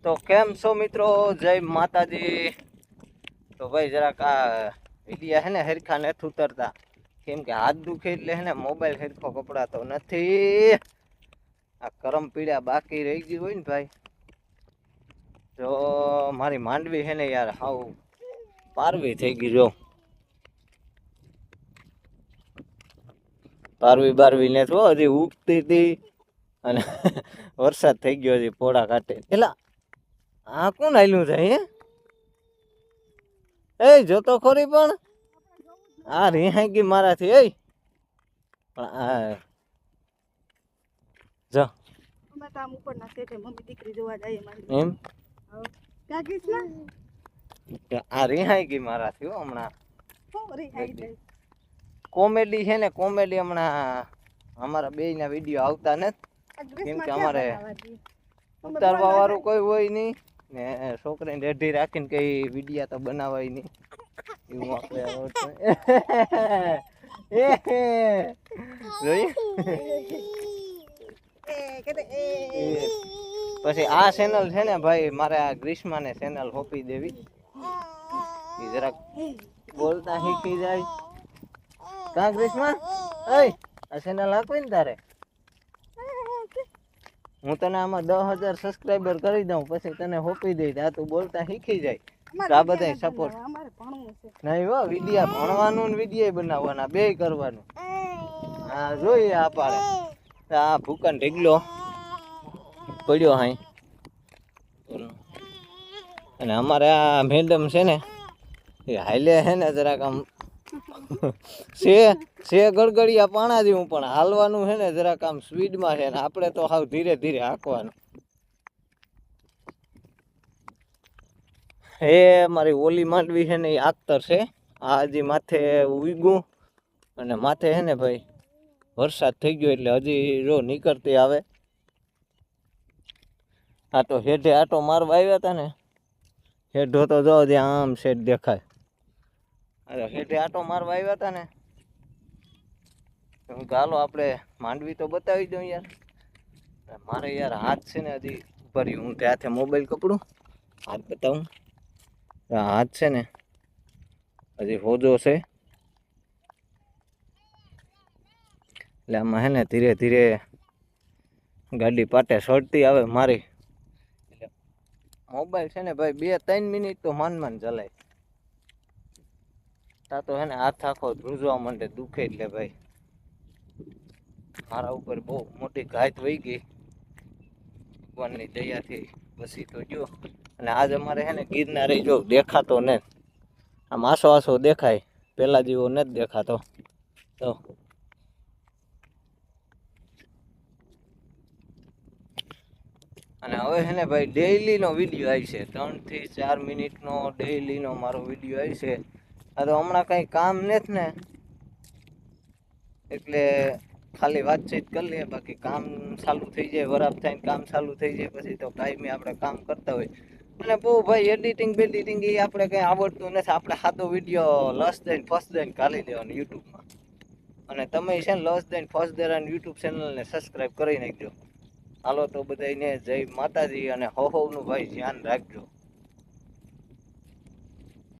તો કેમ છો મિત્રો, જય માતાજી। તો ભાઈ જરાક આ વિડિયા હે ને હરખા નથી ઉતરતા, કેમ કે હાથ દુખે એટલે હે ને મોબાઈલ હરખો કપડાતો નથી। આ કરમ પીડા બાકી રહી ગઈ હોય ને ભાઈ, તો મારી માંડવી હે ને યાર હાવ પારવી થઈ ગઈ। જો પારવી બારવી ને તો હજી ઉગતી હતી અને વરસાદ થઈ ગયો હજી પોળા કાંઠે। એલા આ કોણ આયલું છે હે? એ જોતો ખોરી પણ આ રિહાઈ ગઈ મારાથી। એ પણ આ જો અમે કામ ઉપર ના સેઠે મમ્મી દીકરી જોવા જઈએ મારી એમ ક્યાં ગઈસ ના આ રિહાઈ ગઈ મારાથી હો હમણાં। શું રી આઈ જાય કોમેડી છે ને, કોમેડી હમણાં અમારા બે ના વિડીયો આવતા નથી, કેમ કે અમારે ઉતારવા વાળું કોઈ હોય નહીં ને છોકરીને રેઢી રાખીને કઈ વિડીયા તો બનાવાય નહીં એવું આપણે પછી આ ચેનલ છે ને ભાઈ મારે આ ગ્રીષ્માને ચેનલ હોપી દેવી, જરાક બોલતા શીખી જાય। કા ગ્રીષ્મા એ આ ચેનલ આપવી ને તારે, હું તને આમાં 10,000 સબસ્ક્રાઇબર કરી દઉં પછી તને હોપી દઈ, આ તું બોલતા શીખી જાય તો આ બધા સપોર્ટ નહીં હો। વિડિયા ભણવાનું ને વિડિયા બનાવવાના બે કરવાનું। હા જોઈએ આ પાડે આ ભૂકન ઢીગલો પડ્યો હાઈ, અને અમારે આ મેડમ છે ને એ હાલે છે ને જરાક આમ છે ગડગડિયા પાણા જેવું, પણ હાલવાનું છે ને જરાક આમ સ્પીડમાં છે ને આપણે તો હાવ ધીરે ધીરે હાંકવાનું। હે મારી ઓલી માંડવી છે ને એ આખતર છે, આ હજી માથે ઉગ્યું અને માથે છે ને ભાઈ વરસાદ થઈ ગયો એટલે હજી જો નીકળતી આવે। આ તો હેઠે આટો મારવા આવ્યા હતા ને, હેઠો તો જો ત્યાં આમ શેઠ દેખાય, અરે હેઠે આટો મારવા આવ્યા હતા ને હું ચાલો આપણે માંડવી તો બતાવી દઉં યાર। મારે યાર હાથ છે ને હજી ભર્યું, હું ત્યાંથી મોબાઈલ કપડું હાથ બતાવું, હાથ છે ને હજી હોજો છે એટલે આમાં હે ને ધીરે ધીરે ગાડી પાટે સડતી આવે મારી, એટલે મોબાઈલ છે ને ભાઈ 2-3 મિનિટ તો માન ચલાય, તા તો હે ને હાથ આખો ધ્રુજવા માંડે દુખે। એટલે ભાઈ મારા ઉપર બહુ મોટી ઘાત વહી ગઈ ભગવાનની દયાથી, બસી તો જો। અને આજ અમારે હે ને ગિરનારે જો દેખાતો ને આમ આસો આસો દેખાય, પેલા જેવો નથી દેખાતો। તો અને હવે છે ને ભાઈ ડેઈલીનો વિડીયો આવી છે, 3 થી 4 મિનિટનો ડેઈલીનો મારો વિડીયો આવી છે। આ તો હમણાં કંઈ કામ નથી ને એટલે ખાલી વાતચીત કરી લઈએ, બાકી કામ ચાલુ થઈ જાય વરાપ થઈને કામ ચાલુ થઈ જાય પછી તો કાયમી આપણે કામ કરતા હોય। અને બહુ ભાઈ એડિટિંગ બેડિટિંગ એ આપણે કંઈ આવડતું નથી, આપણે સાદો વિડીયો લસ દઈને ફસ દઈને ઘાલી દેવાનો યુટ્યુબમાં। અને તમે છે ને લસ દઈને ફસ દેરાને યુટ્યુબ ચેનલને સબસ્ક્રાઈબ કરી નાખજો। હાલો તો બધાને જય માતાજી અને હોનું ભાઈ ધ્યાન રાખજો।